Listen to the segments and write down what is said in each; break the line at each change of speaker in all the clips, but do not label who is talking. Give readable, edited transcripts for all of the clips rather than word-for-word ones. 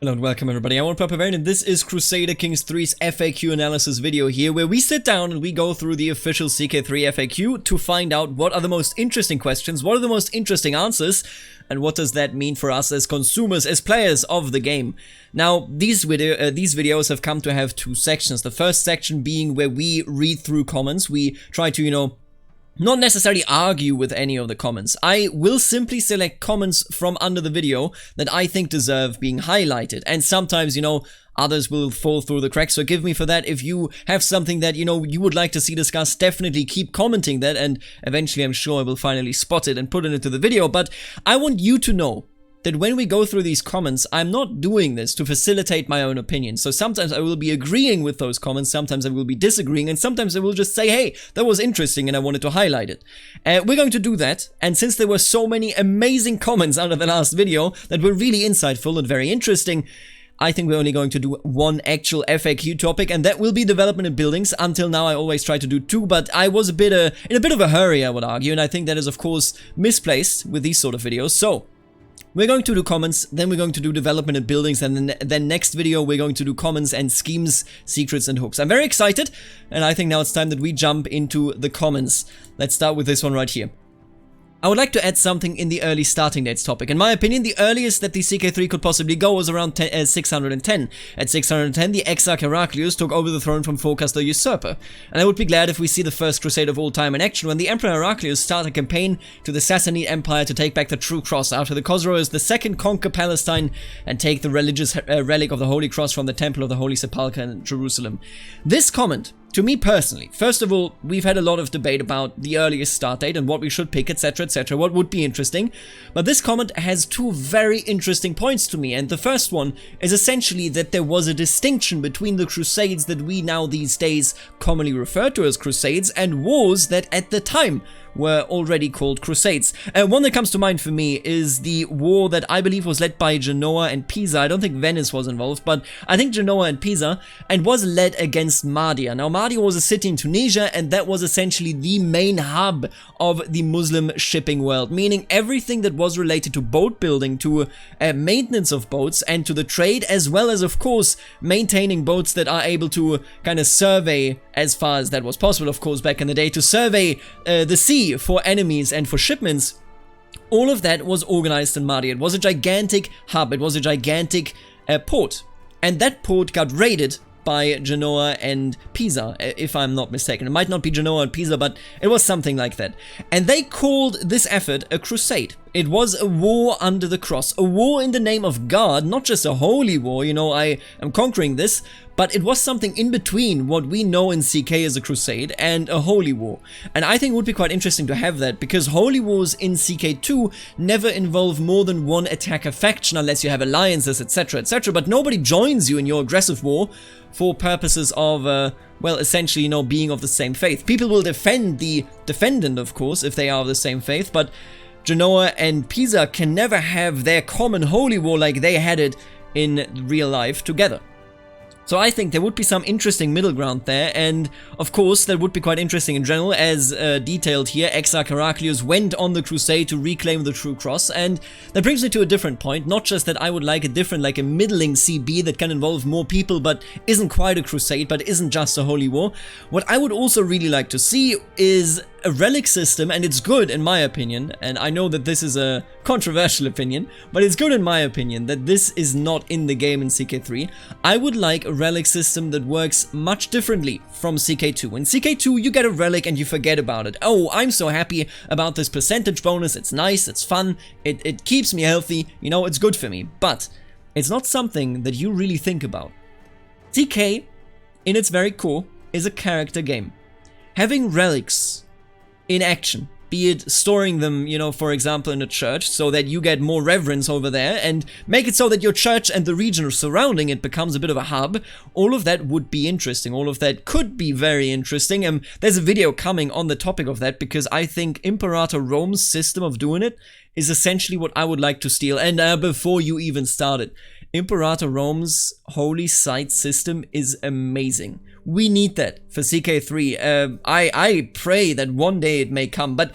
Hello and welcome everybody, I'm Barbarian and this is Crusader Kings III's FAQ analysis video here, where we sit down and we go through the official CK3 FAQ to find out what are the most interesting questions, what are the most interesting answers, and what does that mean for us as consumers, as players of the game. Now, these videos have come to have two sections. The first section being where we read through comments, we try to, not necessarily argue with any of the comments. I will simply select comments from under the video that I think deserve being highlighted. And sometimes, others will fall through the cracks. So forgive me for that. If you have something that, you would like to see discussed, definitely keep commenting that. And eventually, I'm sure I will finally spot it and put it into the video. But I want you to know that when we go through these comments, I'm not doing this to facilitate my own opinion. So sometimes I will be agreeing with those comments, sometimes I will be disagreeing, and sometimes I will just say, hey, that was interesting and I wanted to highlight it. We're going to do that, and since there were so many amazing comments under the last video that were really insightful and very interesting, I think we're only going to do one actual FAQ topic, and that will be development and buildings. Until now, I always try to do two, but I was in a bit of a hurry, I would argue, and I think that is, of course, misplaced with these sort of videos. So we're going to do comments, then we're going to do development and buildings, and then next video we're going to do comments and schemes, secrets and hooks. I'm very excited, and I think now it's time that we jump into the comments. Let's start with this one right here. I would like to add something in the early starting dates topic. In my opinion, the earliest that the CK3 could possibly go was around 610. At 610, the Exarch Heraclius took over the throne from Phocas the Usurper. And I would be glad if we see the first crusade of all time in action when the Emperor Heraclius started a campaign to the Sassanid Empire to take back the True Cross after the Khosrows II conquer Palestine and take the religious relic of the Holy Cross from the Temple of the Holy Sepulchre in Jerusalem. This comment, to me personally, first of all, we've had a lot of debate about the earliest start date and what we should pick, etc, etc, what would be interesting, but this comment has two very interesting points to me, and the first one is essentially that there was a distinction between the crusades that we now these days commonly refer to as crusades and wars that at the time were already called crusades. One that comes to mind for me is the war that I believe was led by Genoa and Pisa. I don't think Venice was involved, but I think Genoa and Pisa, and was led against Mahdia. Now, Mahdia was a city in Tunisia, and that was essentially the main hub of the Muslim shipping world, meaning everything that was related to boat building, to maintenance of boats, and to the trade, as well as, of course, maintaining boats that are able to kind of survey, as far as that was possible, of course, back in the day, to survey the sea for enemies and for shipments. All of that was organized in Mahdia. It was a gigantic hub, it was a gigantic port, and that port got raided by Genoa and Pisa, if I'm not mistaken. It might not be Genoa and Pisa, but it was something like that. And they called this effort a crusade. It was a war under the cross, a war in the name of God, not just a holy war, I am conquering this, but it was something in between what we know in CK as a crusade and a holy war. And I think it would be quite interesting to have that, because holy wars in CK2 never involve more than one attacker faction unless you have alliances, etc, etc, but nobody joins you in your aggressive war for purposes of, well, essentially, being of the same faith. People will defend the defendant, of course, if they are of the same faith, but Genoa and Pisa can never have their common holy war like they had it in real life together. So I think there would be some interesting middle ground there, and of course that would be quite interesting in general, as detailed here. Exarch Heraclius went on the crusade to reclaim the True Cross, and that brings me to a different point. Not just that I would like a different, like a middling CB that can involve more people but isn't quite a crusade, but isn't just a holy war. What I would also really like to see is a relic system, and it's good in my opinion, and I know that this is a controversial opinion, but it's good in my opinion that this is not in the game in CK3. I would like a relic system that works much differently from CK2. In CK2 you get a relic and you forget about it. Oh, I'm so happy about this percentage bonus, it's nice, it's fun, it keeps me healthy, it's good for me, but it's not something that you really think about. CK, in its very core, is a character game. Having relics in action, be it storing them, for example, in a church, so that you get more reverence over there, and make it so that your church and the region surrounding it becomes a bit of a hub. All of that would be interesting. All of that could be very interesting. There's a video coming on the topic of that, because I think Imperator Rome's system of doing it is essentially what I would like to steal. And before you even started, Imperator Rome's holy site system is amazing. We need that for CK3. I pray that one day it may come, but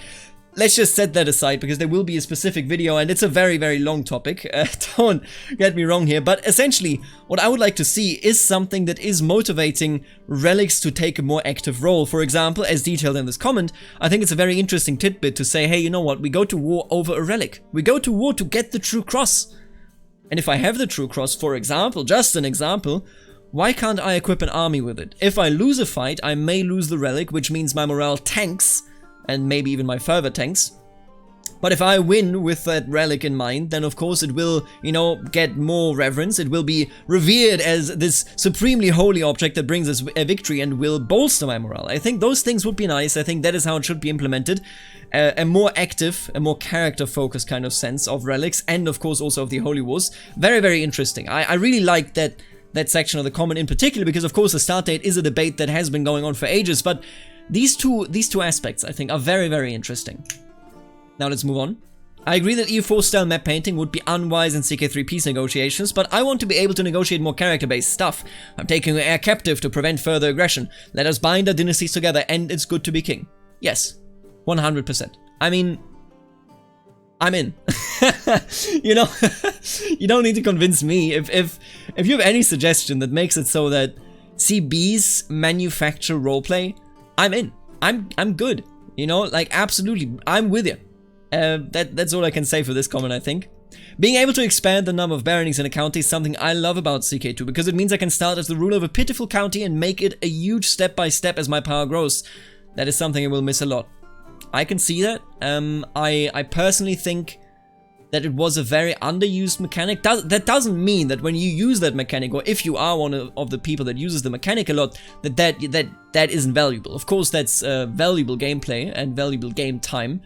let's just set that aside because there will be a specific video and it's a very, very long topic. Don't get me wrong here, but essentially what I would like to see is something that is motivating relics to take a more active role. For example, as detailed in this comment, I think it's a very interesting tidbit to say, hey, you know what, we go to war over a relic. We go to war to get the true cross. And if I have the true cross, for example, just an example, why can't I equip an army with it? If I lose a fight, I may lose the relic, which means my morale tanks, and maybe even my fervor tanks. But if I win with that relic in mind, then of course it will, you know, get more reverence. It will be revered as this supremely holy object that brings us a victory and will bolster my morale. I think those things would be nice. I think that is how it should be implemented. A more active, a more character-focused kind of sense of relics, and of course also of the holy wars. Very, very interesting. I really like that section of the comment in particular, because of course the start date is a debate that has been going on for ages, but these two aspects, I think, are very, very interesting. Now let's move on. I agree that EU4 style map painting would be unwise in CK3 peace negotiations, but I want to be able to negotiate more character-based stuff. I'm taking an heir captive to prevent further aggression. Let us bind our dynasties together, and it's good to be king. Yes, 100%. I mean, I'm in. You know, you don't need to convince me. If you have any suggestion that makes it so that CBs manufacture roleplay, I'm in. I'm good. You know, like, absolutely, I'm with you. That's all I can say for this comment, I think. Being able to expand the number of baronies in a county is something I love about CK2, because it means I can start as the ruler of a pitiful county and make it a huge step by step as my power grows. That is something I will miss a lot. I can see that. I personally think that it was a very underused mechanic. That doesn't mean that when you use that mechanic, or if you are one of the people that uses the mechanic a lot, that isn't valuable. Of course, that's valuable gameplay and valuable game time.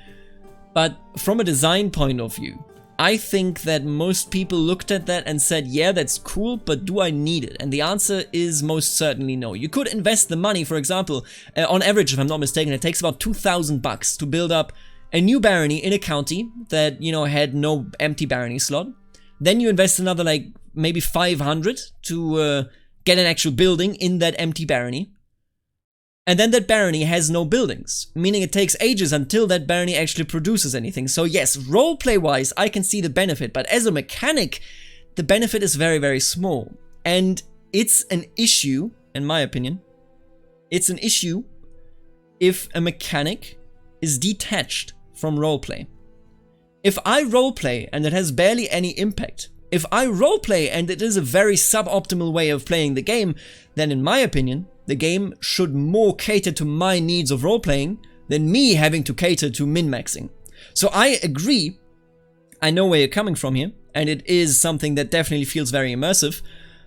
But from a design point of view, I think that most people looked at that and said, yeah, that's cool, but do I need it? And the answer is most certainly no. You could invest the money, for example, on average, if I'm not mistaken, it takes about 2,000 bucks to build up a new barony in a county that, you know, had no empty barony slot. Then you invest another, like, maybe 500 to get an actual building in that empty barony. And then that barony has no buildings, meaning it takes ages until that barony actually produces anything. So yes, roleplay-wise, I can see the benefit, but as a mechanic, the benefit is very, very small. And it's an issue, in my opinion, it's an issue if a mechanic is detached from roleplay. If I roleplay and it has barely any impact, if I roleplay and it is a very suboptimal way of playing the game, then in my opinion, the game should more cater to my needs of roleplaying than me having to cater to min-maxing. So I agree, I know where you're coming from here, and it is something that definitely feels very immersive,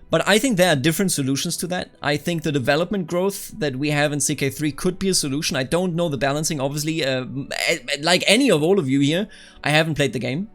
but I think there are different solutions to that. I think the development growth that we have in CK3 could be a solution. I don't know the balancing, obviously, like any of all of you here, I haven't played the game.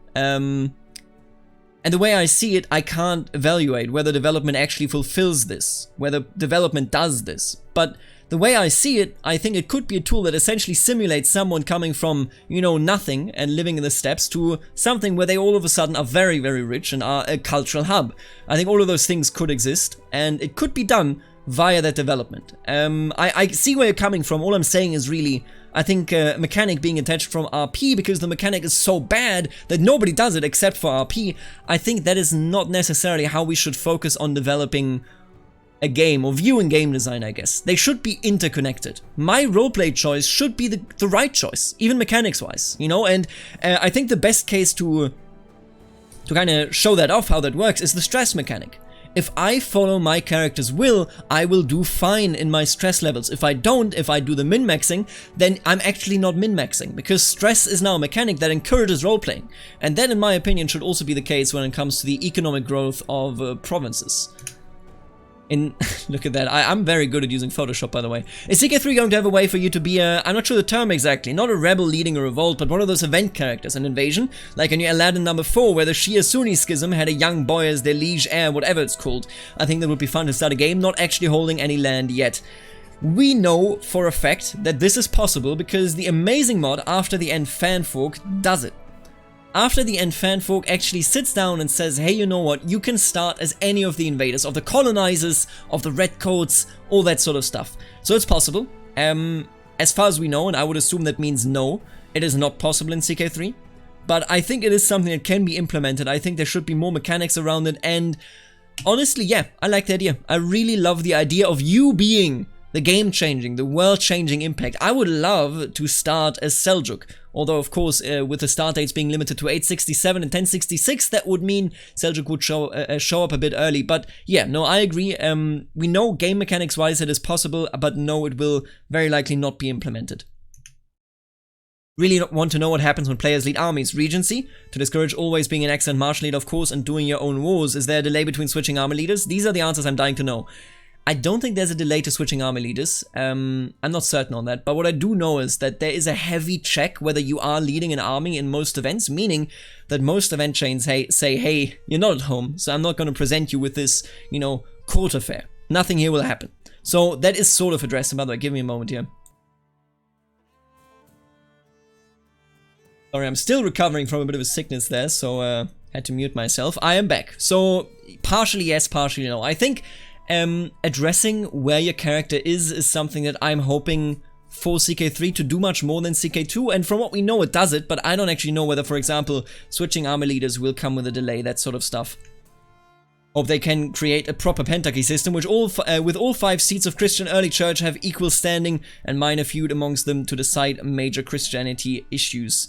And the way I see it, I can't evaluate whether development actually fulfills this, whether development does this. But the way I see it, I think it could be a tool that essentially simulates someone coming from, you know, nothing and living in the steppes to something where they all of a sudden are very, very rich and are a cultural hub. I think all of those things could exist, and it could be done via that development. I see where you're coming from. All I'm saying is really, I think mechanic being attached from RP, because the mechanic is so bad that nobody does it except for RP, I think that is not necessarily how we should focus on developing a game, or viewing game design, I guess. They should be interconnected. My roleplay choice should be the right choice, even mechanics-wise, you know, and I think the best case to kind of show that off, how that works, is the stress mechanic. If I follow my character's will, I will do fine in my stress levels. If I don't, if I do the min-maxing, then I'm actually not min-maxing, because stress is now a mechanic that encourages role-playing. And that, in my opinion, should also be the case when it comes to the economic growth of provinces. Look at that, I'm very good at using Photoshop, by the way. Is CK3 going to have a way for you to be a, I'm not sure the term exactly, not a rebel leading a revolt, but one of those event characters, an invasion? Like in your Aladdin #4, where the Shia Sunni schism had a young boy as their liege heir, whatever it's called. I think that would be fun to start a game, not actually holding any land yet. We know for a fact that this is possible because the amazing mod After the End Fanfolk does it. After the End Fanfolk actually sits down and says, hey, you know what, you can start as any of the invaders, of the colonizers, of the redcoats, all that sort of stuff. So it's possible. As far as we know, and I would assume that means no, it is not possible in CK3. But I think it is something that can be implemented. I think there should be more mechanics around it, and honestly, yeah, I like the idea. I really love the idea of you being the game-changing, the world-changing impact. I would love to start as Seljuk, although of course with the start dates being limited to 867 and 1066, that would mean Seljuk would show up a bit early. But yeah, no, I agree. We know game mechanics-wise it is possible, but no, it will very likely not be implemented. Really want to know what happens when players lead armies. Regency, to discourage always being an excellent martial leader, of course, and doing your own wars. Is there a delay between switching army leaders? These are the answers I'm dying to know. I don't think there's a delay to switching army leaders. I'm not certain on that, but what I do know is that there is a heavy check whether you are leading an army in most events, meaning that most event chains say, hey, you're not at home, so I'm not going to present you with this, you know, court affair. Nothing here will happen. So that is sort of addressed. And by the way, give me a moment here. Sorry, I'm still recovering from a bit of a sickness there, so had to mute myself. I am back. So partially yes, partially no. I think addressing where your character is something that I'm hoping for CK3 to do much more than CK2, and from what we know it does it, but I don't actually know whether, for example, switching army leaders will come with a delay, that sort of stuff. Hope they can create a proper pentarchy system, which with all 5 seats of Christian early church have equal standing and minor feud amongst them to decide major Christianity issues.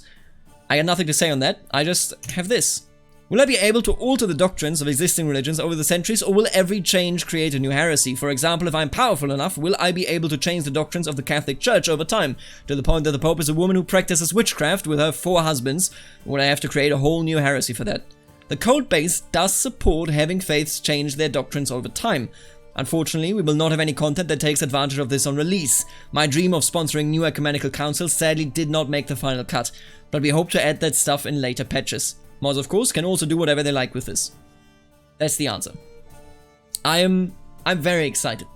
I got nothing to say on that, I just have this. Will I be able to alter the doctrines of existing religions over the centuries, or will every change create a new heresy? For example, if I'm powerful enough, will I be able to change the doctrines of the Catholic Church over time, to the point that the Pope is a woman who practices witchcraft with her 4 husbands? Or would I have to create a whole new heresy for that? The code base does support having faiths change their doctrines over time. Unfortunately, we will not have any content that takes advantage of this on release. My dream of sponsoring new ecumenical councils sadly did not make the final cut, but we hope to add that stuff in later patches. Mods, of course, can also do whatever they like with this. That's the answer. I'm very excited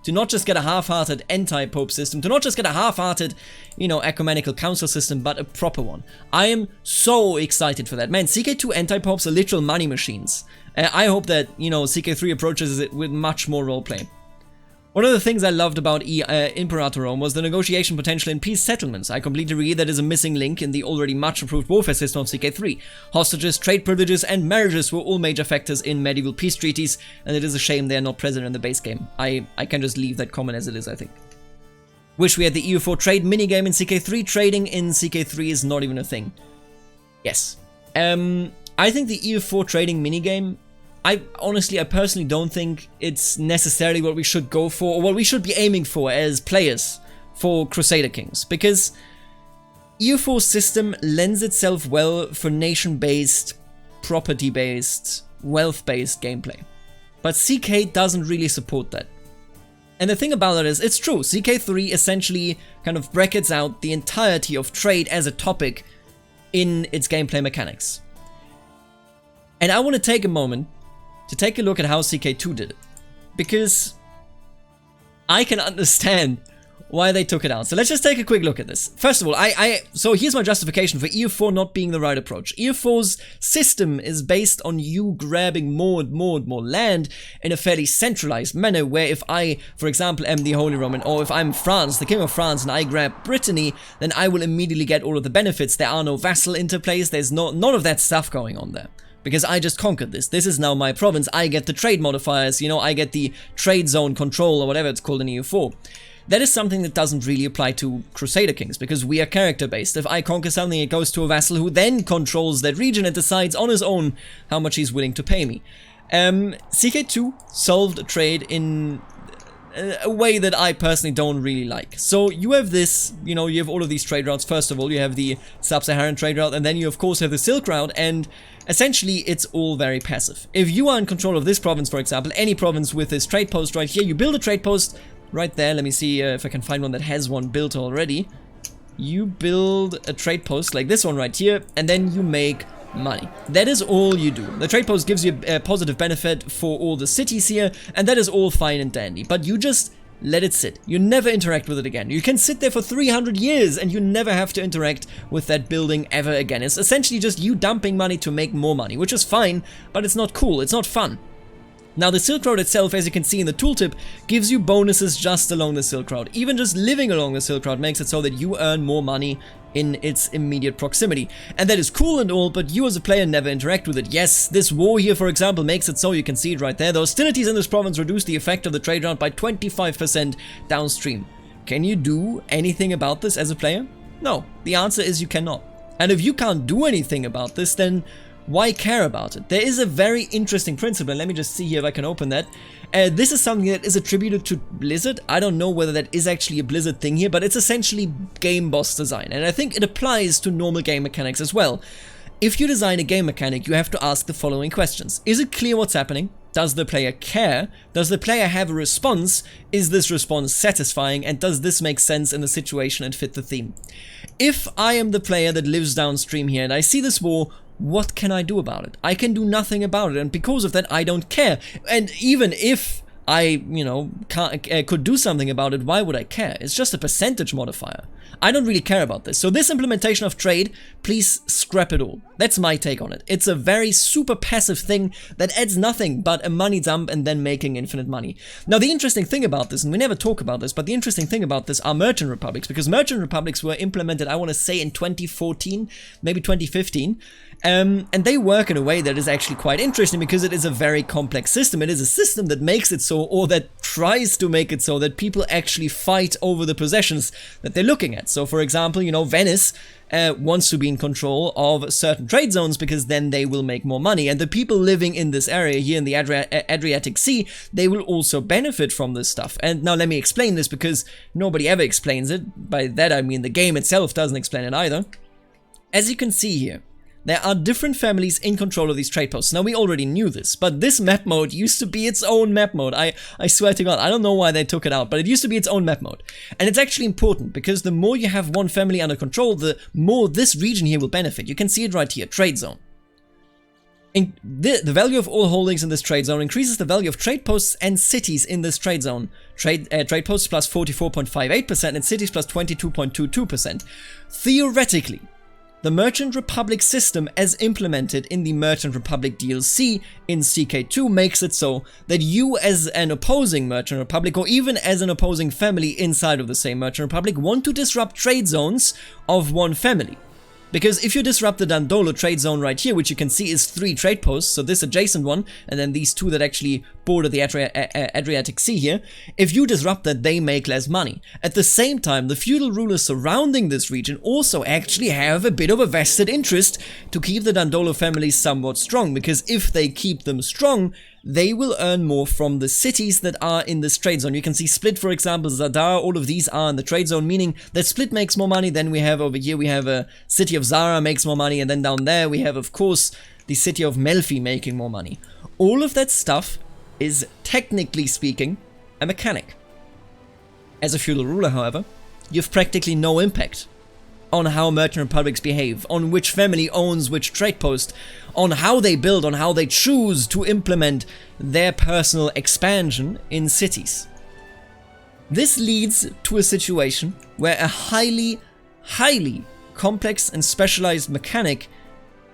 to not just get a half-hearted anti-pope system, to not just get a half-hearted, you know, ecumenical council system, but a proper one. I am so excited for that. Man, CK2 anti-popes are literal money machines. I hope that, you know, CK3 approaches it with much more roleplay. One of the things I loved about Imperator Rome was the negotiation potential in peace settlements. I completely agree that is a missing link in the already much improved warfare system of CK3. Hostages, trade privileges, and marriages were all major factors in medieval peace treaties, and it is a shame they are not present in the base game. I can just leave that comment as it is, I think. Wish we had the EU4 trade minigame in CK3. Trading in CK3 is not even a thing. Yes. I think the EU4 trading minigame, I personally don't think it's necessarily what we should go for, or what we should be aiming for as players for Crusader Kings, because EU4 system lends itself well for nation-based, property-based, wealth-based gameplay. But CK doesn't really support that. And the thing about it is, it's true, CK3 essentially kind of brackets out the entirety of trade as a topic in its gameplay mechanics. And I want to take a moment to take a look at how CK2 did it, because I can understand why they took it out. So let's just take a quick look at this. First of all, so here's my justification for EU4 not being the right approach. EU4's system is based on you grabbing more and more and more land in a fairly centralized manner, where if I, for example, am the Holy Roman, or if I'm France, the King of France, and I grab Brittany, then I will immediately get all of the benefits. There are no vassal interplays, there's none of that stuff going on there. Because I just conquered this. This is now my province. I get the trade modifiers, you know, I get the trade zone control, or whatever it's called in EU4. That is something that doesn't really apply to Crusader Kings, because we are character-based. If I conquer something, it goes to a vassal who then controls that region and decides on his own how much he's willing to pay me. CK2 solved trade in a way that I personally don't really like. So you have this, you know, you have all of these trade routes. First of all, you have the Sub-Saharan trade route, and then you of course have the Silk route, and essentially it's all very passive. If you are in control of this province, for example, any province with this trade post right here, you build a trade post right there. Let me see if I can find one that has one built already. You build a trade post like this one right here, and then you make money. That is all you do. The trade post gives you a positive benefit for all the cities here, and that is all fine and dandy, but you just let it sit. You never interact with it again. You can sit there for 300 years and you never have to interact with that building ever again. It's essentially just you dumping money to make more money, which is fine, but it's not cool, it's not fun. Now the Silk Road itself, as you can see in the tooltip, gives you bonuses just along the Silk Road. Even just living along the Silk Road makes it so that you earn more money in its immediate proximity. And that is cool and all, but you as a player never interact with it. Yes, this war here, for example, makes it so, you can see it right there. The hostilities in this province reduce the effect of the trade route by 25% downstream. Can you do anything about this as a player? No, the answer is you cannot. And if you can't do anything about this, then why care about it? There is a very interesting principle, and let me just see here if I can open that. This is something that is attributed to Blizzard. I don't know whether that is actually a Blizzard thing here, but it's essentially game boss design, and I think it applies to normal game mechanics as well. If you design a game mechanic, you have to ask the following questions. Is it clear what's happening? Does the player care? Does the player have a response? Is this response satisfying? And does this make sense in the situation and fit the theme? If I am the player that lives downstream here and I see this war, what can I do about it? I can do nothing about it, and because of that I don't care. And even if I, could do something about it, why would I care? It's just a percentage modifier. I don't really care about this. So this implementation of trade, please scrap it all. That's my take on it. It's a very super passive thing that adds nothing but a money dump and then making infinite money. Now the interesting thing about this, and we never talk about this, but the interesting thing about this are merchant republics, because merchant republics were implemented, I want to say in 2014, maybe 2015. And they work in a way that is actually quite interesting because it is a very complex system. It is a system that makes it so, or that tries to make it so, that people actually fight over the possessions that they're looking at. So for example, Venice wants to be in control of certain trade zones because then they will make more money. And the people living in this area here in the Adriatic Sea, they will also benefit from this stuff. And now let me explain this because nobody ever explains it. By that I mean the game itself doesn't explain it either. As you can see here, there are different families in control of these trade posts. Now, we already knew this, but this map mode used to be its own map mode. I swear to God, I don't know why they took it out, but it used to be its own map mode. And it's actually important, because the more you have one family under control, the more this region here will benefit. You can see it right here, trade zone. The value of all holdings in this trade zone increases the value of trade posts and cities in this trade zone. Trade posts plus 44.58% and cities plus 22.22%. Theoretically, the Merchant Republic system as implemented in the Merchant Republic DLC in CK2 makes it so that you as an opposing Merchant Republic, or even as an opposing family inside of the same Merchant Republic, want to disrupt trade zones of one family. Because if you disrupt the Dandolo trade zone right here, which you can see is 3 trade posts, so this adjacent one, and then these 2 that actually border the Adriatic Sea here, if you disrupt that, they make less money. At the same time, the feudal rulers surrounding this region also actually have a bit of a vested interest to keep the Dandolo families somewhat strong, because if they keep them strong, they will earn more from the cities that are in this trade zone. You can see Split, for example, Zadar, all of these are in the trade zone, meaning that Split makes more money. Then we have over here, we have a city of Zara makes more money, and then down there we have, of course, the city of Melfi making more money. All of that stuff is, technically speaking, a mechanic. As a feudal ruler, however, you have practically no impact on how merchant republics behave, on which family owns which trade post, on how they build, on how they choose to implement their personal expansion in cities. This leads to a situation where a highly complex and specialized mechanic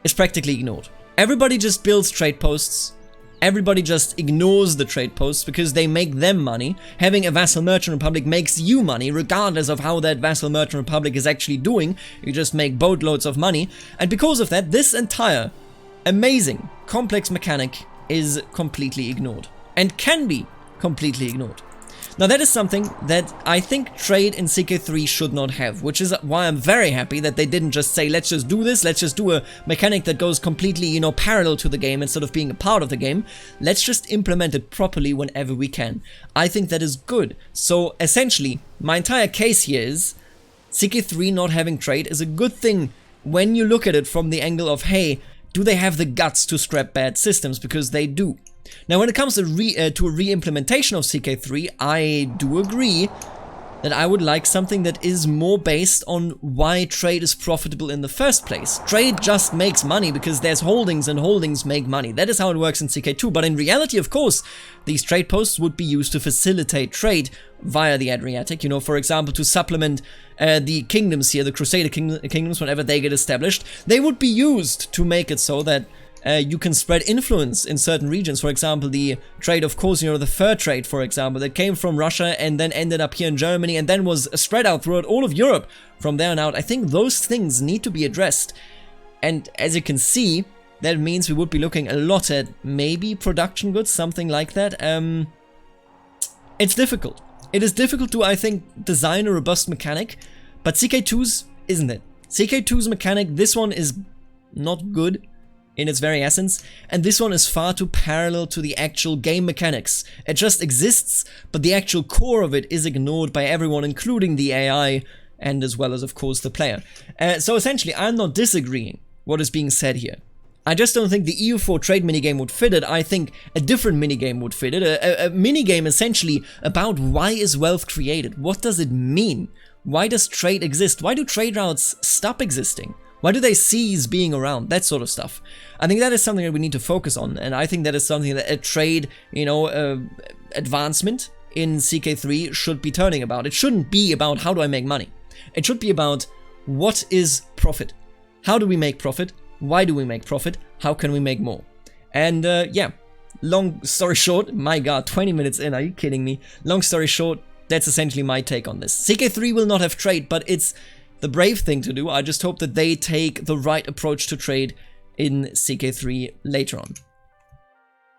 is practically ignored. Everybody just builds trade posts. Everybody just ignores the trade posts because they make them money. Having a vassal merchant republic makes you money, regardless of how that vassal merchant republic is actually doing. You just make boatloads of money. And because of that, this entire amazing, complex mechanic is completely ignored. And can be completely ignored. Now that is something that I think trade in CK3 should not have, which is why I'm very happy that they didn't just say, let's just do this, let's just do a mechanic that goes completely, parallel to the game instead of being a part of the game. Let's just implement it properly whenever we can. I think that is good. So essentially, my entire case here is CK3 not having trade is a good thing when you look at it from the angle of, hey, do they have the guts to scrap bad systems? Because they do. Now, when it comes to a re-implementation of CK3, I do agree that I would like something that is more based on why trade is profitable in the first place. Trade just makes money because there's holdings, and holdings make money. That is how it works in CK2, but in reality, of course, these trade posts would be used to facilitate trade via the Adriatic, for example, to supplement the kingdoms here, the Crusader kingdoms, whenever they get established. They would be used to make it so that You can spread influence in certain regions. For example, the trade of course, the fur trade, for example, that came from Russia and then ended up here in Germany and then was spread out throughout all of Europe from there on out. I think those things need to be addressed. And as you can see, that means we would be looking a lot at maybe production goods, something like that. It's difficult. It is difficult to, I think, design a robust mechanic, but CK2's isn't it. CK2's mechanic, this one is not good in its very essence, and this one is far too parallel to the actual game mechanics. It just exists, but the actual core of it is ignored by everyone, including the AI, and as well as, of course, the player. So essentially, I'm not disagreeing what is being said here. I just don't think the EU4 trade minigame would fit it. I think a different minigame would fit it. A minigame essentially about why is wealth created? What does it mean? Why does trade exist? Why do trade routes stop existing? Why do they cease being around? That sort of stuff. I think that is something that we need to focus on, and I think that is something that a trade, advancement in CK3 should be turning about. It shouldn't be about how do I make money. It should be about what is profit? How do we make profit? Why do we make profit? How can we make more? And yeah, long story short, my god, 20 minutes in, are you kidding me? Long story short, that's essentially my take on this. CK3 will not have trade, but it's the brave thing to do. I just hope that they take the right approach to trade in CK3 later on.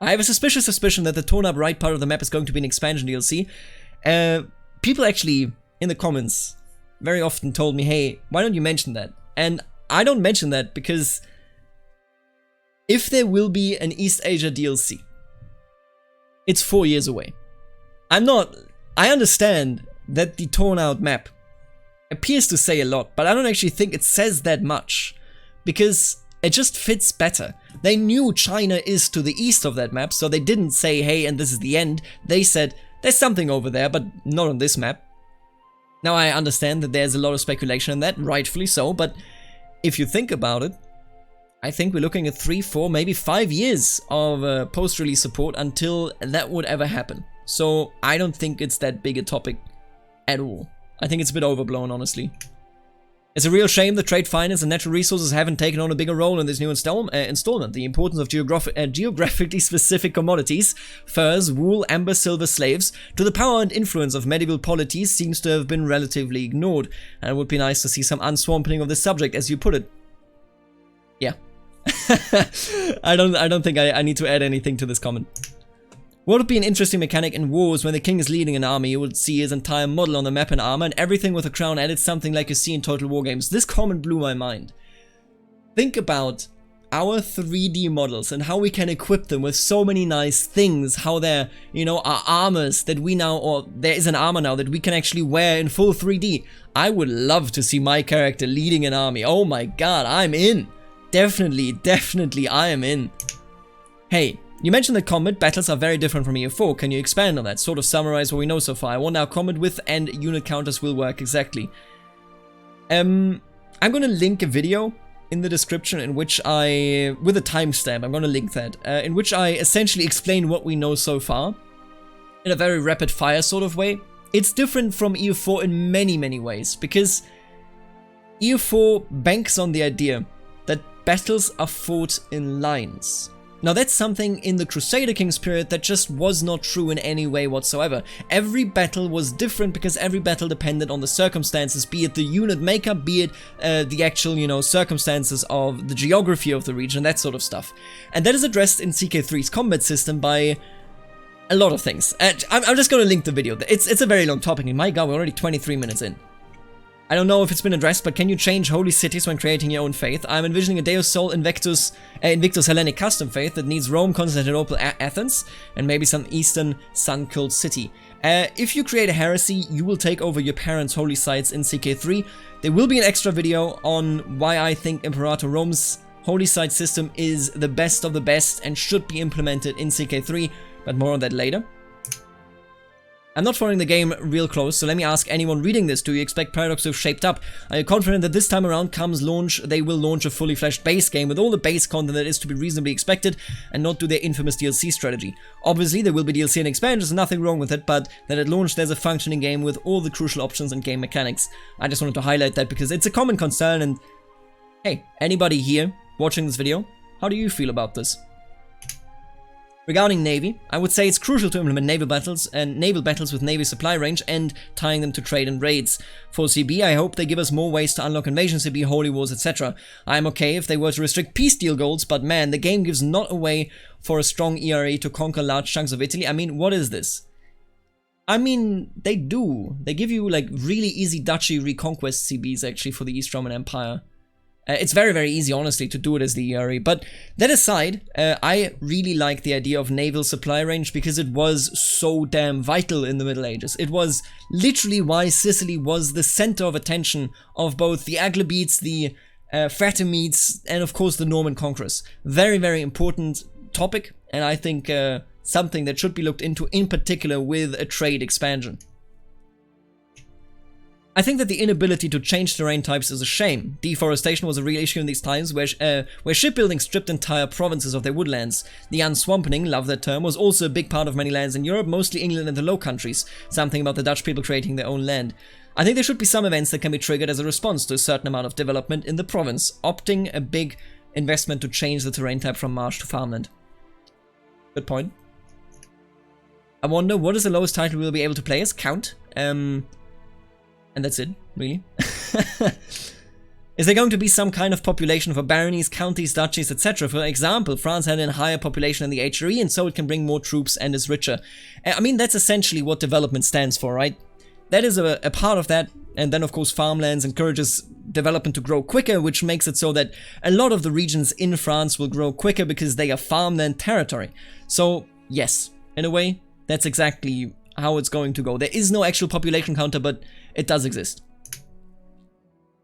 I have a suspicious suspicion that the torn up right part of the map is going to be an expansion DLC. People actually, in the comments, very often told me, hey, why don't you mention that? And I don't mention that because if there will be an East Asia DLC, it's 4 years away. I understand that the torn out map appears to say a lot, but I don't actually think it says that much, because it just fits better. They knew China is to the east of that map, so they didn't say, hey, and this is the end. They said, there's something over there, but not on this map. Now, I understand that there's a lot of speculation in that, rightfully so, but if you think about it, I think we're looking at 3, 4, maybe 5 years of post-release support until that would ever happen. So I don't think it's that big a topic at all. I think it's a bit overblown, honestly. It's a real shame that trade finance and natural resources haven't taken on a bigger role in this new installment. The importance of geographically specific commodities, furs, wool, amber, silver, slaves, to the power and influence of medieval polities seems to have been relatively ignored. And it would be nice to see some unswamping of this subject, as you put it. Yeah. I don't think I need to add anything to this comment. What would be an interesting mechanic in wars when the king is leading an army? You would see his entire model on the map and armor, and everything with a crown added, something like you see in Total War games. This comment blew my mind. Think about our 3D models and how we can equip them with so many nice things, how they're, are armors that we now, or there is an armor now that we can actually wear in full 3D. I would love to see my character leading an army. Oh my god, I'm in. Definitely, I am in. Hey, you mentioned that combat battles are very different from EU4. Can you expand on that? Sort of summarize what we know so far. I wonder how combat width and unit counters will work exactly. I'm gonna link a video in the description in which I, with a timestamp, I'm gonna link that, in which I essentially explain what we know so far in a very rapid fire sort of way. It's different from EU4 in many ways, because EU4 banks on the idea that battles are fought in lines. Now that's something in the Crusader Kings period that just was not true in any way whatsoever. Every battle was different because every battle depended on the circumstances, be it the unit makeup, be it the actual, circumstances of the geography of the region, that sort of stuff. And that is addressed in CK3's combat system by a lot of things. I'm just going to link the video. It's a very long topic, and my god, we're already 23 minutes in. I don't know if it's been addressed, but can you change holy cities when creating your own faith? I'm envisioning a Deus Sol Invictus Hellenic custom faith that needs Rome, Constantinople, Athens, and maybe some Eastern sun cult city. If you create a heresy, you will take over your parents' holy sites in CK3. There will be an extra video on why I think Imperator Rome's holy site system is the best of the best and should be implemented in CK3, but more on that later. I'm not following the game real close, so let me ask anyone reading this, do you expect Paradox to have shaped up? Are you confident that this time around comes launch, they will launch a fully fleshed base game with all the base content that is to be reasonably expected and not do their infamous DLC strategy? Obviously there will be DLC and expansions, nothing wrong with it, but that at launch there's a functioning game with all the crucial options and game mechanics. I just wanted to highlight that because it's a common concern, and hey, anybody here watching this video, How do you feel about this? Regarding Navy, I would say it's crucial to implement naval battles with Navy supply range and tying them to trade and raids. For CB, I hope they give us more ways to unlock invasion CB, holy wars, etc. I'm okay if they were to restrict peace deal goals, but man, the game gives not a way for a strong ERA to conquer large chunks of Italy. I mean, what is this? I mean, they do. They give you like really easy duchy reconquest CBs actually for the East Roman Empire. It's very, very easy, honestly, to do it as the ERA. But that aside, I really like the idea of naval supply range because it was so damn vital in the Middle Ages. It was literally why Sicily was the center of attention of both the Aghlabites, the Fatimids, and of course the Norman conquerors. Very, very important topic, and I think something that should be looked into, in particular with a trade expansion. I think that the inability to change terrain types is a shame. Deforestation was a real issue in these times, where shipbuilding stripped entire provinces of their woodlands. The unswampening, love that term, was also a big part of many lands in Europe, mostly England and the Low Countries. Something about the Dutch people creating their own land. I think there should be some events that can be triggered as a response to a certain amount of development in the province, opting a big investment to change the terrain type from marsh to farmland. Good point. I wonder, what is the lowest title we'll be able to play as? Count. And that's it, really. Is there going to be some kind of population for baronies, counties, duchies, etc.? For example, France had a higher population than the HRE, and so it can bring more troops and is richer. I mean, that's essentially what development stands for, right? That is a part of that, and then of course farmlands encourages development to grow quicker, which makes it so that a lot of the regions in France will grow quicker because they are farmland territory. So, yes, in a way, that's exactly how it's going to go. There is no actual population counter, but it does exist.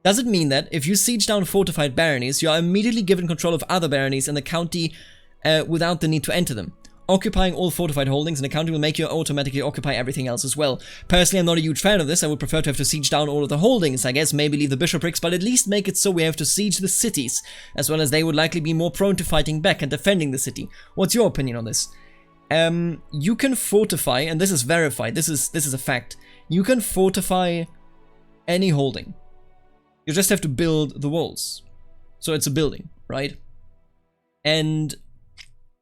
Does it mean that if you siege down fortified baronies, you are immediately given control of other baronies in the county without the need to enter them? Occupying all fortified holdings in the county will make you automatically occupy everything else as well. Personally, I'm not a huge fan of this. I would prefer to have to siege down all of the holdings. I guess maybe leave the bishoprics, but at least make it so we have to siege the cities, as well as they would likely be more prone to fighting back and defending the city. What's your opinion on this? You can fortify, and this is verified, this is a fact. You can fortify any holding. You just have to build the walls. So it's a building, right? And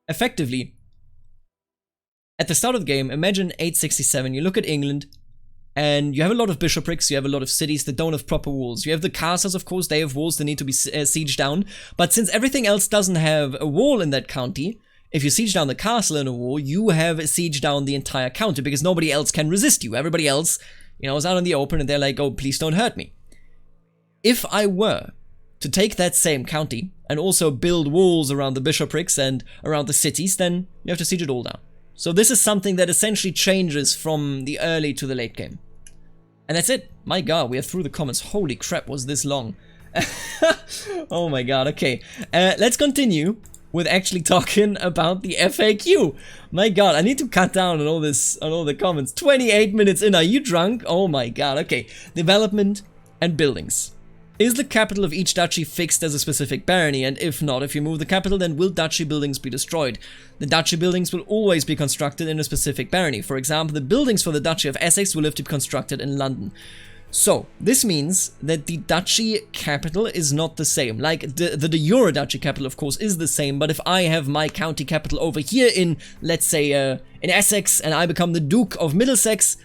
effectively, at the start of the game, imagine 867, you look at England, and you have a lot of bishoprics, you have a lot of cities that don't have proper walls. You have the castles, of course, they have walls that need to be sieged down. But since everything else doesn't have a wall in that county, if you siege down the castle in a war, you have sieged down the entire county because nobody else can resist you. Everybody else, you know, is out in the open and they're like, oh, please don't hurt me. If I were to take that same county and also build walls around the bishoprics and around the cities, then you have to siege it all down. So this is something that essentially changes from the early to the late game. And that's it. My god, we are through the comments. Holy crap, was this long? Oh my god, okay. Let's continue with actually talking about the FAQ. My god, I need to cut down on all this, on all the comments. 28 minutes in, are you drunk? Oh my god, okay. Development and buildings. Is the capital of each duchy fixed as a specific barony? And if not, if you move the capital, then will duchy buildings be destroyed? The duchy buildings will always be constructed in a specific barony. For example, the buildings for the Duchy of Essex will have to be constructed in London. So, this means that the duchy capital is not the same. Like, the de jure duchy capital, of course, is the same, but if I have my county capital over here in, let's say, in Essex, and I become the Duke of Middlesex,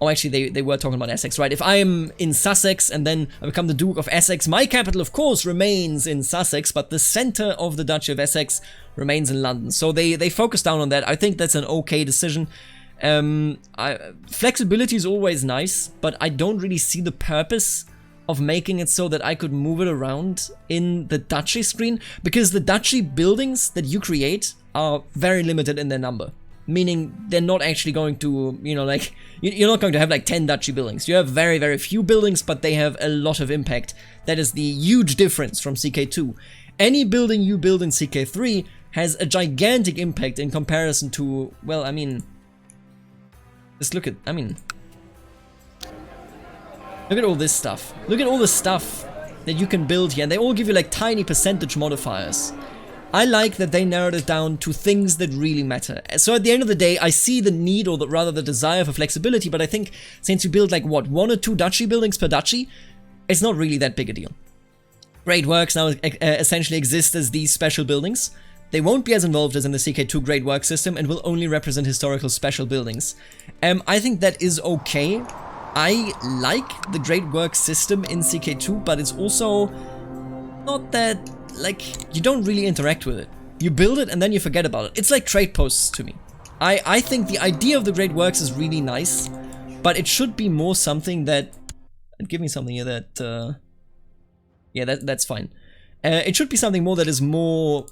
oh, actually, they were talking about Essex, right? If I am in Sussex, and then I become the Duke of Essex, my capital, of course, remains in Sussex, but the center of the Duchy of Essex remains in London. So they focus down on that. I think that's an okay decision. Flexibility is always nice, but I don't really see the purpose of making it so that I could move it around in the duchy screen, because the duchy buildings that you create are very limited in their number, meaning they're not actually going to, you know, like, you're not going to have like 10 duchy buildings. You have very, very few buildings, but they have a lot of impact. That is the huge difference from CK2. Any building you build in CK3 has a gigantic impact in comparison to, well, I mean, just look at, look at all this stuff. Look at all the stuff that you can build here, and they all give you like tiny percentage modifiers. I like that they narrowed it down to things that really matter. So at the end of the day, I see the need, or rather the desire for flexibility, but I think since you build like, what, 1 or 2 duchy buildings per duchy, it's not really that big a deal. Great Works now essentially exist as these special buildings. They won't be as involved as in the CK2 Great Works system and will only represent historical special buildings. I think that is okay. I like the Great Works system in CK2, but it's also not that, like, you don't really interact with it. You build it and then you forget about it. It's like trade posts to me. I think the idea of the Great Works is really nice, but it should be more something that... Give me something here that... yeah, that's fine. It should be something more that is more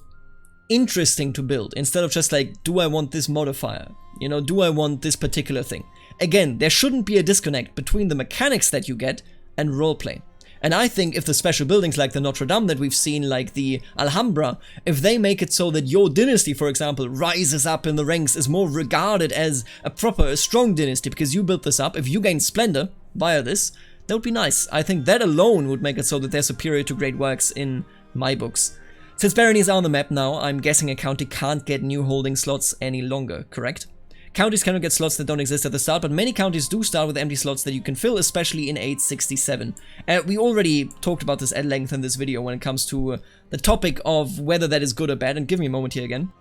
interesting to build, instead of just like, do I want this modifier? You know, do I want this particular thing? Again, there shouldn't be a disconnect between the mechanics that you get and roleplay. And I think if the special buildings like the Notre Dame that we've seen, like the Alhambra, if they make it so that your dynasty, for example, rises up in the ranks, is more regarded as a strong dynasty because you built this up, if you gain splendor via this, that would be nice. I think that alone would make it so that they're superior to Great Works in my books. Since baronies are on the map now, I'm guessing a county can't get new holding slots any longer, correct? Counties cannot get slots that don't exist at the start, but many counties do start with empty slots that you can fill, especially in 867. We already talked about this at length in this video when it comes to the topic of whether that is good or bad, and give me a moment here again.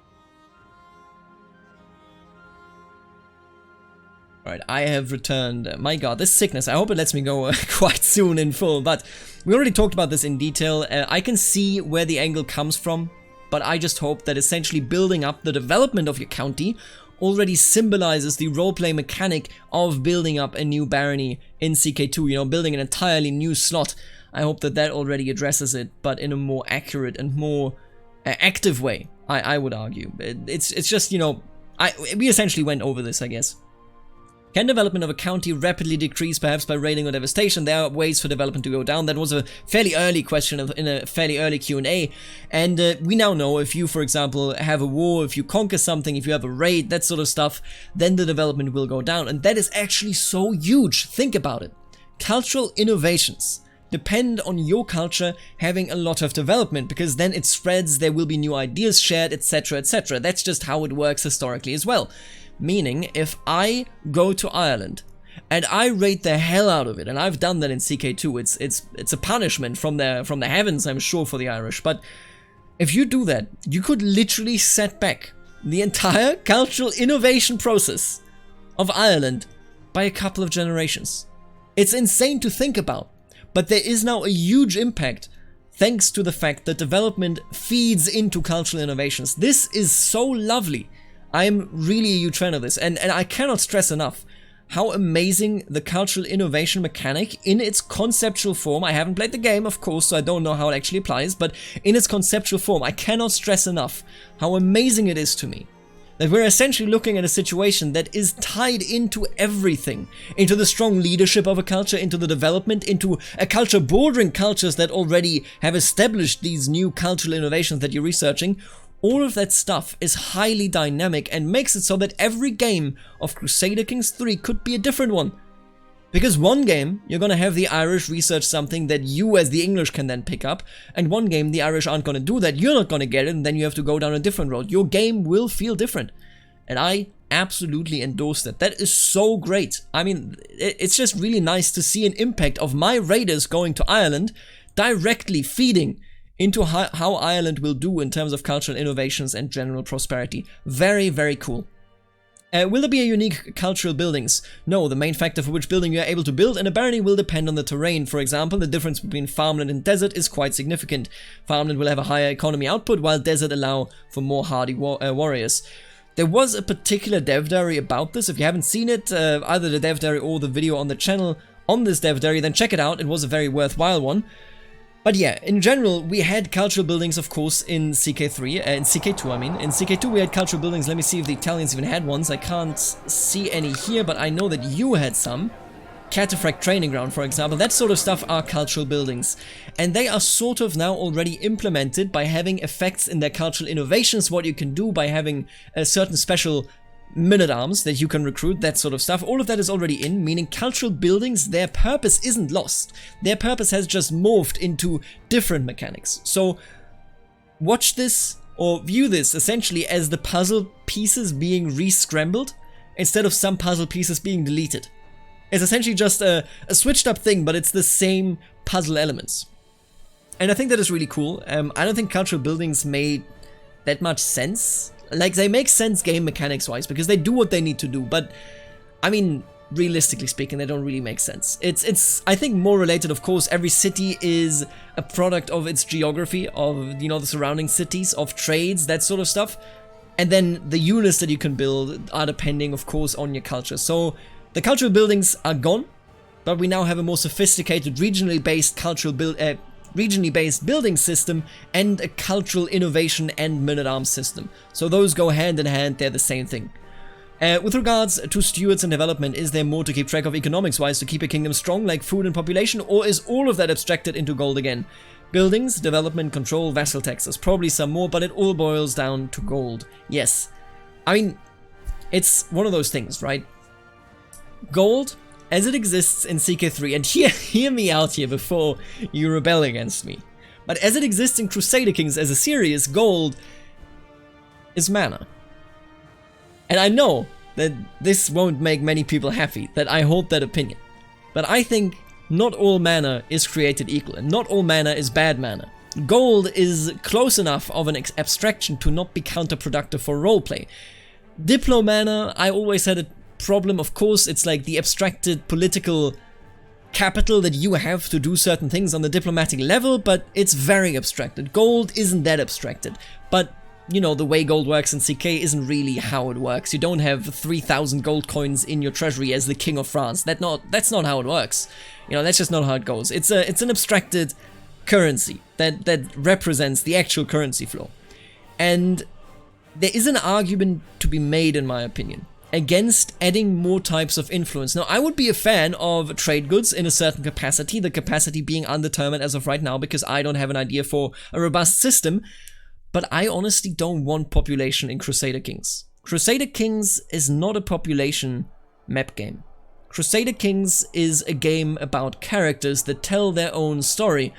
Alright, I have returned. My god, this sickness, I hope it lets me go quite soon in full, but we already talked about this in detail. I can see where the angle comes from, but I just hope that essentially building up the development of your county already symbolizes the roleplay mechanic of building up a new barony in CK2, you know, building an entirely new slot. I hope that that already addresses it, but in a more accurate and more active way, I would argue. It's just, you know, we essentially went over this, I guess. Can development of a county rapidly decrease, perhaps by raiding or devastation? There are ways for development to go down. That was a fairly early question in a fairly early Q&A. And we now know if you, for example, have a war, if you conquer something, if you have a raid, that sort of stuff, then the development will go down. And that is actually so huge. Think about it. Cultural innovations depend on your culture having a lot of development, because then it spreads, there will be new ideas shared, etc, etc. That's just how it works historically as well. Meaning, if I go to Ireland and I raid the hell out of it, and I've done that in CK2, it's a punishment from the heavens, I'm sure, for the Irish. But if you do that, you could literally set back the entire cultural innovation process of Ireland by a couple of generations. It's insane to think about, but there is now a huge impact thanks to the fact that development feeds into cultural innovations. This is so lovely. I'm really a huge fan of this, and I cannot stress enough how amazing the cultural innovation mechanic in its conceptual form. I haven't played the game, of course, so I don't know how it actually applies, but in its conceptual form, I cannot stress enough how amazing it is to me that we're essentially looking at a situation that is tied into everything, into the strong leadership of a culture, into the development, into a culture bordering cultures that already have established these new cultural innovations that you're researching. All of that stuff is highly dynamic and makes it so that every game of Crusader Kings III could be a different one. Because one game, you're gonna have the Irish research something that you as the English can then pick up, and one game the Irish aren't gonna do that, you're not gonna get it, and then you have to go down a different road. Your game will feel different. And I absolutely endorse that. That is so great. I mean, it's just really nice to see an impact of my raiders going to Ireland directly feeding into how Ireland will do in terms of cultural innovations and general prosperity. Very, very cool. Will there be a unique cultural buildings? No, the main factor for which building you are able to build in a barony will depend on the terrain. For example, the difference between farmland and desert is quite significant. Farmland will have a higher economy output, while desert allow for more hardy warriors. There was a particular dev diary about this. If you haven't seen it, either the dev diary or the video on the channel on this dev diary, then check it out. It was a very worthwhile one. But yeah, in general, we had cultural buildings, of course, in CK3, in CK2, I mean. In CK2, we had cultural buildings. Let me see if the Italians even had ones. I can't see any here, but I know that you had some. Cataphract Training Ground, for example. That sort of stuff are cultural buildings. And they are sort of now already implemented by having effects in their cultural innovations, what you can do by having a certain special men-at-arms that you can recruit, that sort of stuff. All of that is already in, meaning cultural buildings, their purpose isn't lost. Their purpose has just morphed into different mechanics. So watch this or view this essentially as the puzzle pieces being re-scrambled instead of some puzzle pieces being deleted. It's essentially just a switched up thing, but it's the same puzzle elements. And I think that is really cool. I don't think cultural buildings made that much sense. Like, they make sense game mechanics wise because they do what they need to do, but I mean, realistically speaking, they don't really make sense. It's I think more related, of course. Every city is a product of its geography, of, you know, the surrounding cities, of trades, that sort of stuff. And then the units that you can build are depending, of course, on your culture. So the cultural buildings are gone, but we now have a more sophisticated regionally based building system and a cultural innovation and men-at-arms system. So those go hand in hand, they're the same thing. With regards to stewards and development, is there more to keep track of economics-wise to keep a kingdom strong, like food and population, or is all of that abstracted into gold again? Buildings, development, control, vassal taxes, probably some more, but it all boils down to gold. Yes. I mean, it's one of those things, right? Gold, as it exists in CK3, and hear me out here before you rebel against me, but as it exists in Crusader Kings as a series, gold is mana. And I know that this won't make many people happy, that I hold that opinion. But I think not all mana is created equal, and not all mana is bad mana. Gold is close enough of an abstraction to not be counterproductive for roleplay. Diplo mana, I always had a problem. Of course, it's like the abstracted political capital that you have to do certain things on the diplomatic level, but it's very abstracted. Gold isn't that abstracted, but you know, the way gold works in CK isn't really how it works. You don't have 3,000 gold coins in your treasury as the King of France. That's not how it works. You know, that's just not how it goes. It's an abstracted currency that represents the actual currency flow. And there is an argument to be made, in my opinion, against adding more types of influence. Now, I would be a fan of trade goods in a certain capacity, the capacity being undetermined as of right now because I don't have an idea for a robust system. But I honestly don't want population in Crusader Kings. Crusader Kings is not a population map game. Crusader Kings is a game about characters that tell their own story.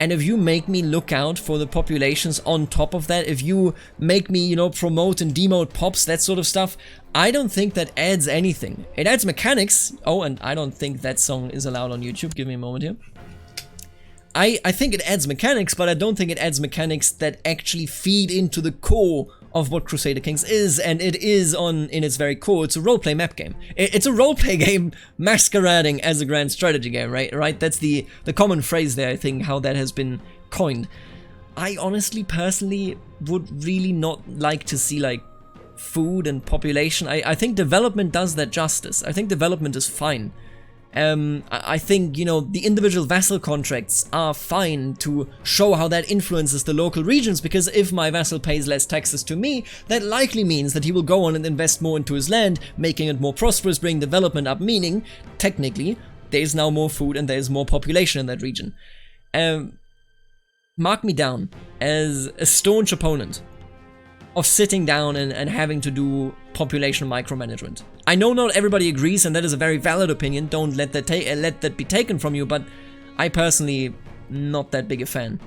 And if you make me look out for the populations on top of that, if you make me, you know, promote and demote pops, that sort of stuff, I don't think that adds anything. It adds mechanics. Oh, and I don't think that song is allowed on YouTube. Give me a moment here. I think it adds mechanics, but I don't think it adds mechanics that actually feed into the core of what Crusader Kings is, and it is in its very core. It's a roleplay map game. It's a roleplay game masquerading as a grand strategy game, right? That's the common phrase there, I think, how that has been coined. I honestly, personally, would really not like to see, like, food and population. I think development does that justice. I think development is fine. I think, you know, the individual vassal contracts are fine to show how that influences the local regions, because if my vassal pays less taxes to me, that likely means that he will go on and invest more into his land, making it more prosperous, bringing development up, meaning, technically, there is now more food and there is more population in that region. Mark me down as a staunch opponent of sitting down and having to do population micromanagement. I know not everybody agrees, and that is a very valid opinion. Don't let that be taken from you, but I personally not that big a fan.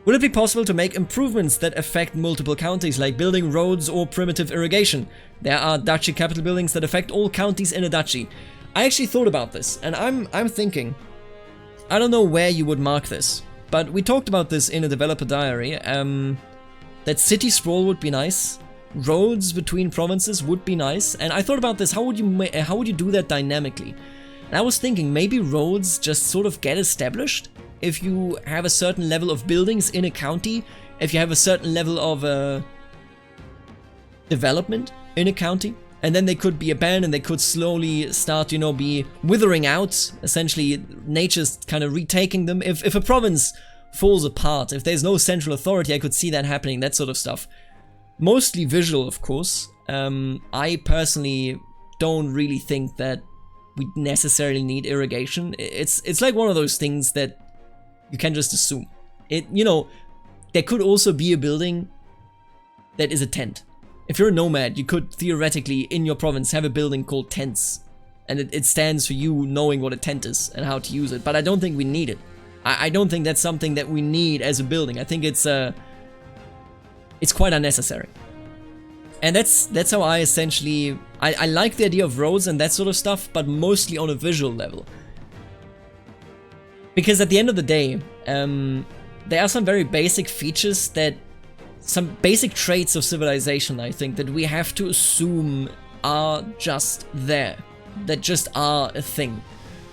Would it be possible to make improvements that affect multiple counties, like building roads or primitive irrigation? There are duchy capital buildings that affect all counties in a duchy. I actually thought about this, and I'm thinking, I don't know where you would mark this, but we talked about this in a developer diary. That city sprawl would be nice. Roads between provinces would be nice. And I thought about this, how would you do that dynamically? And I was thinking maybe roads just sort of get established if you have a certain level of buildings in a county, if you have a certain level of development in a county, and then they could be abandoned, they could slowly start, you know, be withering out, essentially nature's kind of retaking them. If a province falls apart, if there's no central authority, I could see that happening, that sort of stuff. Mostly visual, of course. I personally don't really think that we necessarily need irrigation. It's like one of those things that you can just assume. You know, there could also be a building that is a tent. If you're a nomad, you could theoretically, in your province, have a building called tents. And it stands for you knowing what a tent is and how to use it. But I don't think we need it. I don't think that's something that we need as a building. I think it's quite unnecessary. And that's how I essentially... I like the idea of roads and that sort of stuff, but mostly on a visual level. Because at the end of the day, there are some very basic features some basic traits of civilization, I think, that we have to assume are just there, that just are a thing.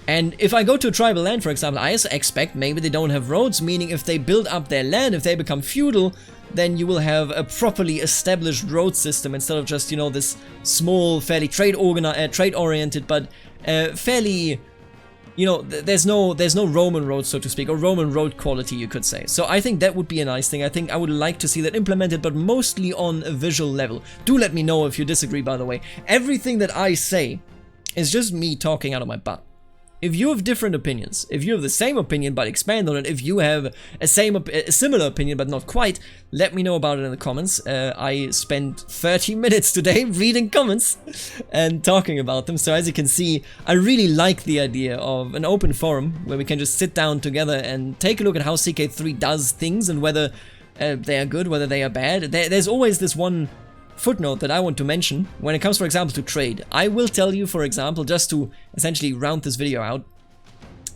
And if I go to a tribal land, for example, I expect maybe they don't have roads, meaning if they build up their land, if they become feudal, then you will have a properly established road system instead of just, you know, this small, fairly trade-oriented, but fairly, you know, there's no Roman road, so to speak, or Roman road quality, you could say. So I think that would be a nice thing. I think I would like to see that implemented, but mostly on a visual level. Do let me know if you disagree, by the way. Everything that I say is just me talking out of my butt. If you have different opinions, if you have the same opinion but expand on it, if you have a similar opinion but not quite, let me know about it in the comments. I spent 30 minutes today reading comments and talking about them. So as you can see, I really like the idea of an open forum where we can just sit down together and take a look at how CK3 does things and whether they are good, whether they are bad. There's always this one footnote that I want to mention when it comes, for example, to trade. I will tell you, for example, just to essentially round this video out,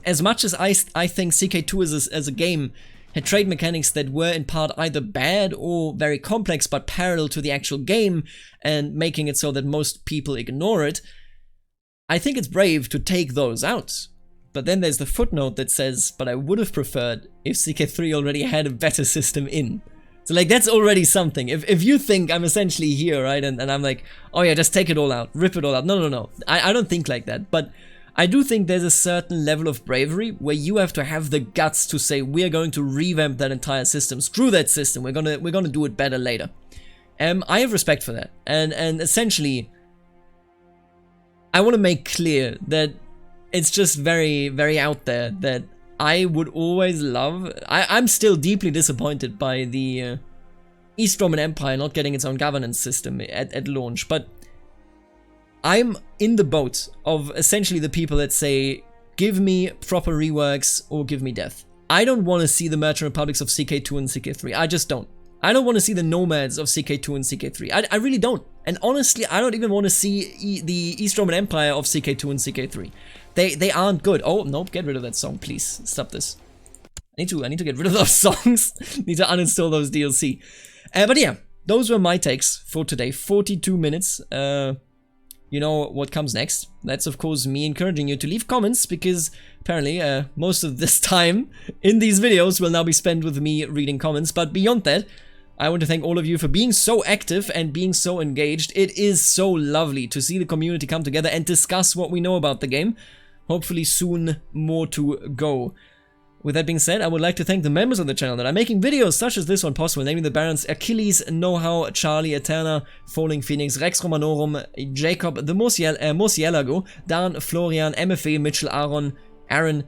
as much as I think CK2 as a game had trade mechanics that were in part either bad or very complex but parallel to the actual game and making it so that most people ignore it, I think it's brave to take those out. But then there's the footnote that says, but I would have preferred if CK3 already had a better system in. So like, that's already something. If you think I'm essentially here, right, and I'm like, oh yeah, just take it all out, rip it all out. No. I don't think like that. But I do think there's a certain level of bravery where you have to have the guts to say, we're going to revamp that entire system, screw that system, we're gonna do it better later. I have respect for that. And essentially, I want to make clear that it's just very, very out there that I would always love. I'm still deeply disappointed by the East Roman Empire not getting its own governance system at launch, but I'm in the boat of essentially the people that say, give me proper reworks or give me death. I don't want to see the merchant republics of CK2 and CK3. I just don't. I don't want to see the nomads of CK2 and CK3. I really don't. And honestly, I don't even want to see the East Roman Empire of CK2 and CK3. They aren't good. Oh, nope, get rid of that song, please. Stop this. I need to get rid of those songs. Need to uninstall those DLC. But yeah, those were my takes for today. 42 minutes. You know what comes next. That's, of course, me encouraging you to leave comments, because apparently most of this time in these videos will now be spent with me reading comments. But beyond that, I want to thank all of you for being so active and being so engaged. It is so lovely to see the community come together and discuss what we know about the game. Hopefully soon more to go. With that being said, I would like to thank the members of the channel that are making videos such as this one possible, namely the Barons Achilles, Know-How, Charlie, Eterna, Falling Phoenix, Rex Romanorum, Jacob, the Mosielago, Dan, Florian, MFA, Mitchell, Aaron,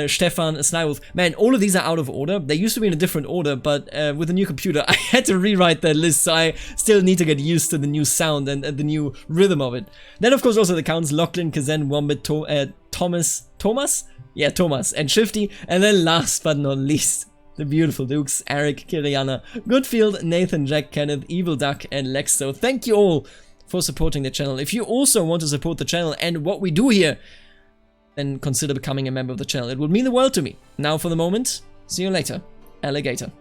Stefan, Snywolf. Man, all of these are out of order. They used to be in a different order, but with the new computer, I had to rewrite that list, so I still need to get used to the new sound and the new rhythm of it. Then, of course, also the counts, Lachlan, Kazen, Wombit, Thomas? Yeah, Thomas, and Shifty. And then last but not least, the beautiful Dukes, Eric, Kiriana, Goodfield, Nathan, Jack, Kenneth, Evil Duck, and Lex. So thank you all for supporting the channel. If you also want to support the channel and what we do here, then consider becoming a member of the channel. It would mean the world to me. Now for the moment, see you later, alligator.